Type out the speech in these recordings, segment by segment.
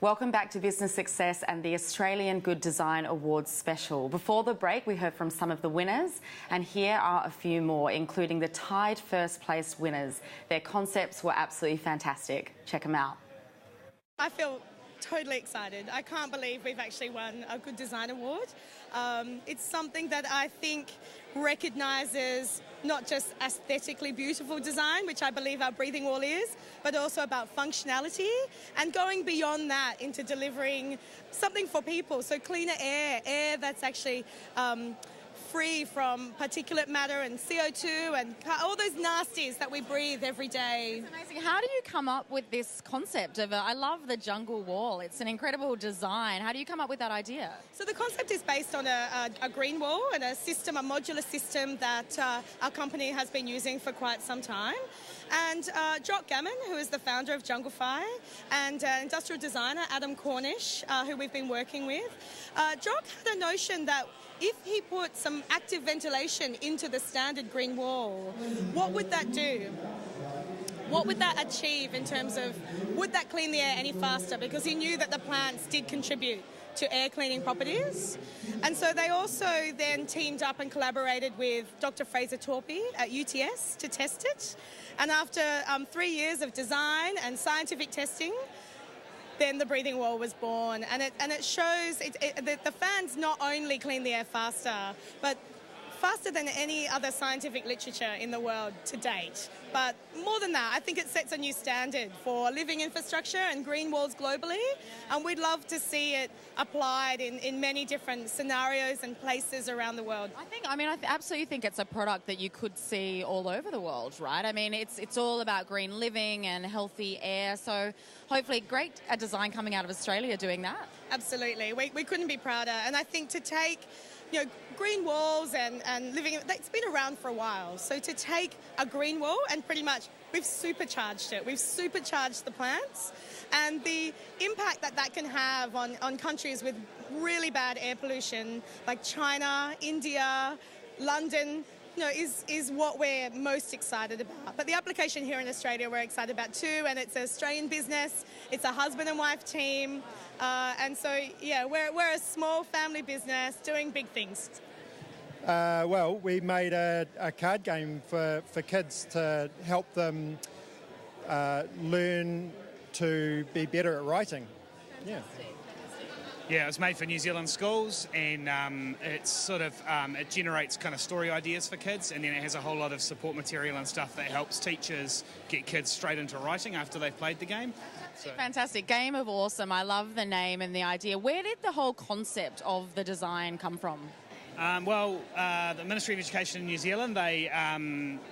Welcome back to Business Success and the Australian Good Design Awards special. Before the break, we heard from some of the winners, and here are a few more, including the tied first place winners. Their concepts were absolutely fantastic. Check them out. I feel totally excited. I can't believe we've actually won a Good Design Award. It's something that I think recognises not just aesthetically beautiful design, which I believe our breathing wall is, but also about functionality and going beyond that into delivering something for people. So cleaner air that's actually free from particulate matter and CO2 and all those nasties that we breathe every day. It's amazing. How do you come up with this concept of I love the jungle wall. It's an incredible design. How do you come up with that idea? So the concept is based on a green wall and a modular system that our company has been using for quite some time. And Jock Gammon, who is the founder of Junglefy, and industrial designer Adam Cornish, who we've been working with, Jock had a notion that if he put some active ventilation into the standard green wall, what would that do? What would that achieve in terms of, would that clean the air any faster? Because he knew that the plants did contribute to air cleaning properties. And so they also then teamed up and collaborated with Dr. Fraser Torpey at UTS to test it. And after 3 years of design and scientific testing, then the breathing wall was born, and it shows that the fans not only clean the air faster, but faster than any other scientific literature in the world to date. But more than that, I think it sets a new standard for living infrastructure and green walls globally, and we'd love to see it applied in many different scenarios and places around the world. I absolutely think it's a product that you could see all over the world, right? I mean, it's all about green living and healthy air, so hopefully great a design coming out of Australia doing that. Absolutely. We couldn't be prouder, and I think to take green walls and living, that's been around for a while. So to take a green wall and pretty much we've supercharged it. We've supercharged the plants, and the impact that can have on countries with really bad air pollution like China, India, London, is what we're most excited about. But the application here in Australia we're excited about too, and it's an Australian business. It's a husband and wife team. And so, yeah, we're a small family business doing big things. Well, we made a card game for kids to help them learn to be better at writing. Yeah. Yeah, it was made for New Zealand schools, and it's sort of it generates kind of story ideas for kids, and then it has a whole lot of support material and stuff that helps teachers get kids straight into writing after they've played the game. So. Fantastic. Game of Awesome. I love the name and the idea. Where did the whole concept of the design come from? The Ministry of Education in New Zealand, they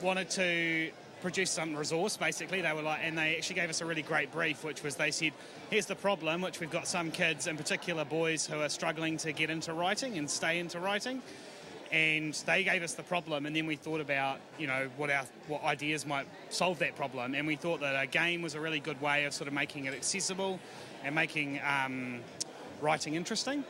wanted to produce some resource, basically. And they actually gave us a really great brief, which was, they said, here's the problem, which we've got some kids, in particular boys, who are struggling to get into writing and stay into writing. And they gave us the problem, and then we thought about, what ideas might solve that problem. And we thought that a game was a really good way of sort of making it accessible and making writing interesting.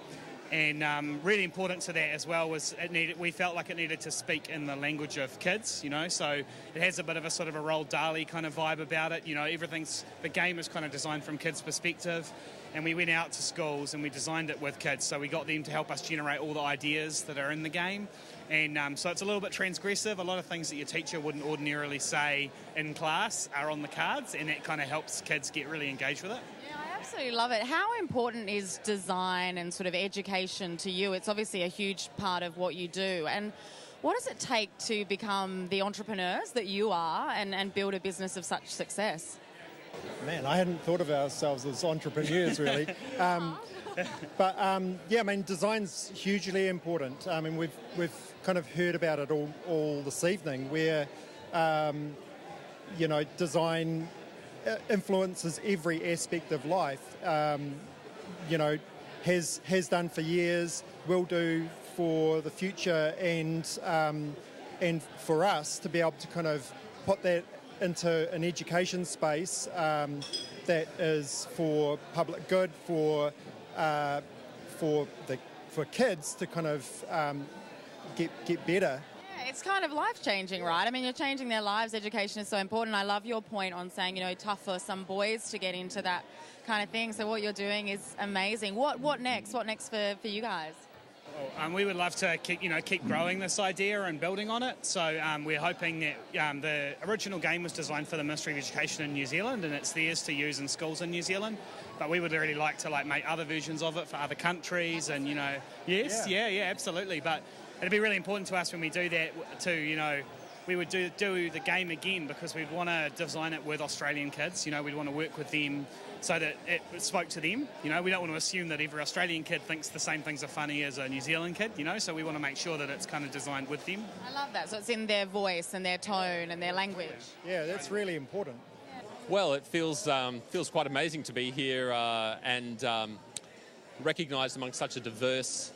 And really important to that as well was we felt like it needed to speak in the language of kids, so it has a bit of a sort of a Roald Dahl kind of vibe about it. The game is kind of designed from kids' perspective, and we went out to schools and we designed it with kids, so we got them to help us generate all the ideas that are in the game. And so it's a little bit transgressive. A lot of things that your teacher wouldn't ordinarily say in class are on the cards, and that kind of helps kids get really engaged with it. Absolutely love it. How important is design and sort of education to you? It's obviously a huge part of what you do. And what does it take to become the entrepreneurs that you are and build a business of such success? Man, I hadn't thought of ourselves as entrepreneurs, really. Design's hugely important. I mean, we've kind of heard about it all this evening, where, design influences every aspect of life, has done for years, will do for the future, and for us to be able to kind of put that into an education space that is for public good, for kids to kind of get better. It's kind of life-changing, right? I mean, you're changing their lives. Education is so important. I love your point on saying, you know, tough for some boys to get into that kind of thing. So what you're doing is amazing. What next? What next for you guys? Well, we would love to keep growing this idea and building on it. So we're hoping that the original game was designed for the Ministry of Education in New Zealand, and it's theirs to use in schools in New Zealand. But we would really like to make other versions of it for other countries, and yeah, absolutely. But it'd be really important to us when we do that to we would do the game again, because we'd want to design it with Australian kids. We'd want to work with them so that it spoke to them. We don't want to assume that every Australian kid thinks the same things are funny as a New Zealand kid, so we want to make sure that it's kind of designed with them. I love that. So it's in their voice and their tone and their language. Yeah, that's really important. Well, it feels quite amazing to be here and recognised amongst such a diverse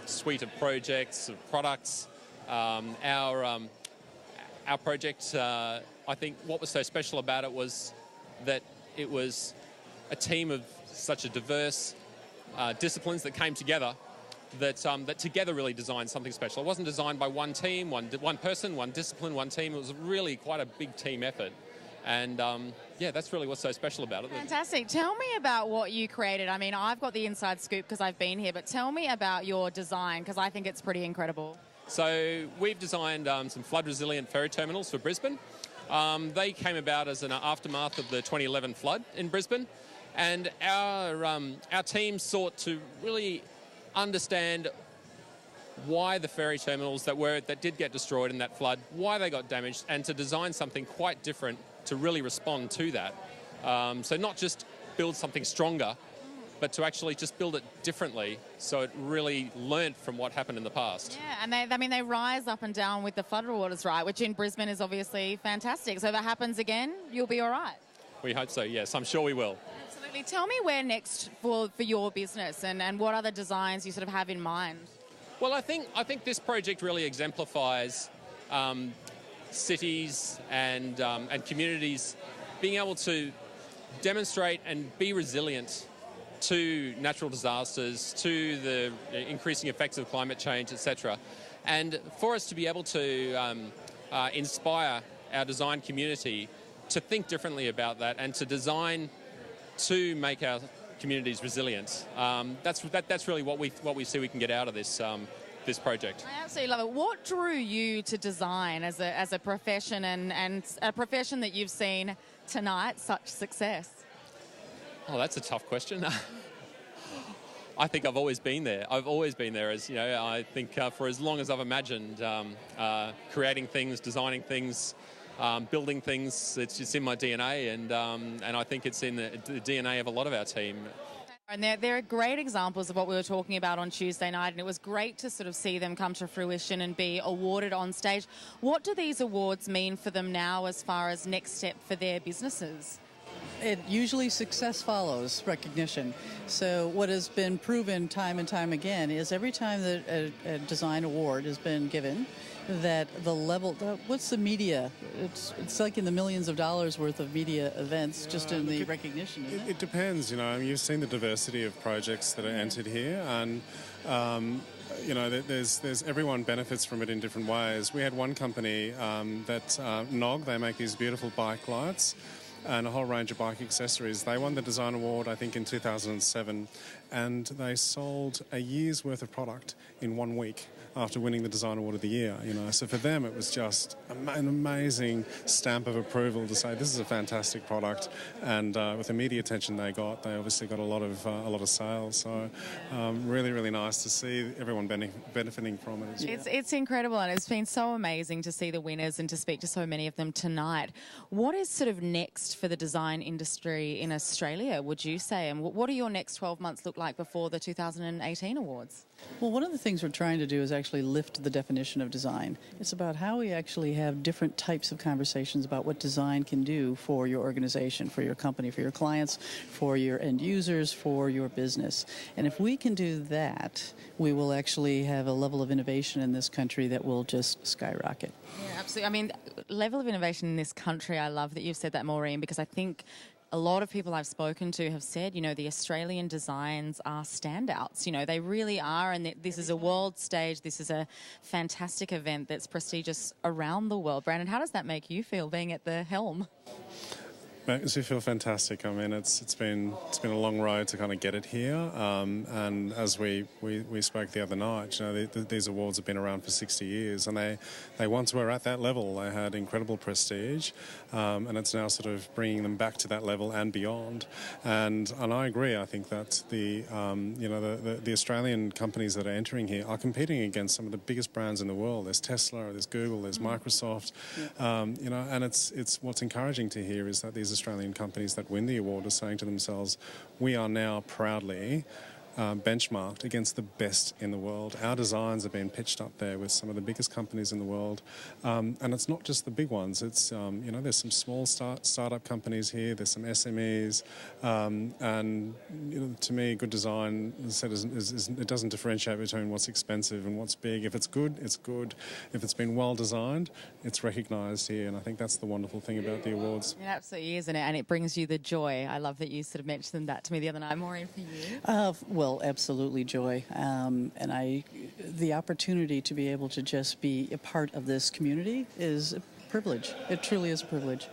suite of projects, of products. Our project, I think what was so special about it was that it was a team of such a diverse disciplines that came together that together really designed something special. It wasn't designed by one team, one person, one discipline, one team. It was really quite a big team effort. And that's really what's so special about it. Fantastic. Tell me about what you created. I mean, I've got the inside scoop because I've been here, but tell me about your design, because I think it's pretty incredible. So we've designed some flood-resilient ferry terminals for Brisbane. They came about as an aftermath of the 2011 flood in Brisbane, and our team sought to really understand why the ferry terminals that did get destroyed in that flood, why they got damaged, and to design something quite different to really respond to that. So not just build something stronger, but to actually just build it differently so it really learnt from what happened in the past. Yeah, and they rise up and down with the floodwaters, right, which in Brisbane is obviously fantastic. So if it happens again, you'll be all right. We hope so, yes. I'm sure we will. Absolutely. Tell me where next for your business and what other designs you sort of have in mind. Well, I think this project really exemplifies cities and communities being able to demonstrate and be resilient to natural disasters, to the increasing effects of climate change, etc. And for us to be able to inspire our design community to think differently about that and to design to make our communities resilient. That's really what we see we can get out of this project. I absolutely love it. What drew you to design as a profession and a profession that you've seen tonight such success? Oh, that's a tough question. I think I've always been there. I've always been there. As you know, I think for as long as I've imagined, creating things, designing things, building things. It's in my DNA, and I think it's in the DNA of a lot of our team. And they're great examples of what we were talking about on Tuesday night, and it was great to sort of see them come to fruition and be awarded on stage. What do these awards mean for them now as far as next step for their businesses? It usually success follows recognition. So what has been proven time and time again is every time that a design award has been given, that the level, what's the media? It's like in the millions of dollars worth of media events just in the recognition. It depends, you've seen the diversity of projects that are entered here, and there's everyone benefits from it in different ways. We had one company Nog, they make these beautiful bike lights and a whole range of bike accessories. They won the design award, I think, in 2007, and they sold a year's worth of product in 1 week after winning the design award of the year. So for them it was just an amazing stamp of approval to say this is a fantastic product, and with the media attention they obviously got a lot of sales. So really, really nice to see everyone benefiting from it. It's incredible, and it's been so amazing to see the winners and to speak to so many of them tonight. What is sort of next for the design industry in Australia, would you say, and what do your next 12 months look like before the 2018 awards? Well, one of the things we're trying to do is actually lift the definition of design. It's about how we actually have different types of conversations about what design can do for your organization, for your company, for your clients, for your end users, for your business. And if we can do that, we will actually have a level of innovation in this country that will just skyrocket. Yeah, absolutely. I mean, level of innovation in this country, I love that you've said that, Maureen, because I think a lot of people I've spoken to have said, you know, the Australian designs are standouts. You know, they really are, and this is a world stage. This is a fantastic event that's prestigious around the world. Brandon, how does that make you feel being at the helm? Makes me feel fantastic. I mean, it's been a long road to kind of get it here. And as we spoke the other night, you know, these awards have been around for 60 years, and they once were at that level. They had incredible prestige, and it's now sort of bringing them back to that level and beyond. And I agree. I think that the Australian companies that are entering here are competing against some of the biggest brands in the world. There's Tesla, there's Google, there's Microsoft. You know, and it's what's encouraging to hear is that these Australian companies that win the award are saying to themselves, we are now proudly benchmarked against the best in the world. Our designs have been pitched up there with some of the biggest companies in the world, and it's not just the big ones. It's you know, there's some small startup companies here. There's some SMEs, and you know, to me, good design, as I said, it doesn't differentiate between what's expensive and what's big. If it's good, it's good. If it's been well designed, it's recognised here, and I think that's the wonderful thing about the awards. It absolutely is, and it brings you the joy. I love that you sort of mentioned that to me the other night. Maureen, for you? Well, absolutely, Joy. And the opportunity to be able to just be a part of this community is a privilege. It truly is a privilege.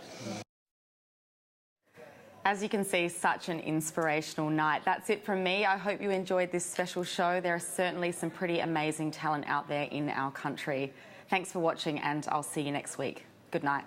As you can see, such an inspirational night. That's it from me. I hope you enjoyed this special show. There are certainly some pretty amazing talent out there in our country. Thanks for watching, and I'll see you next week. Good night.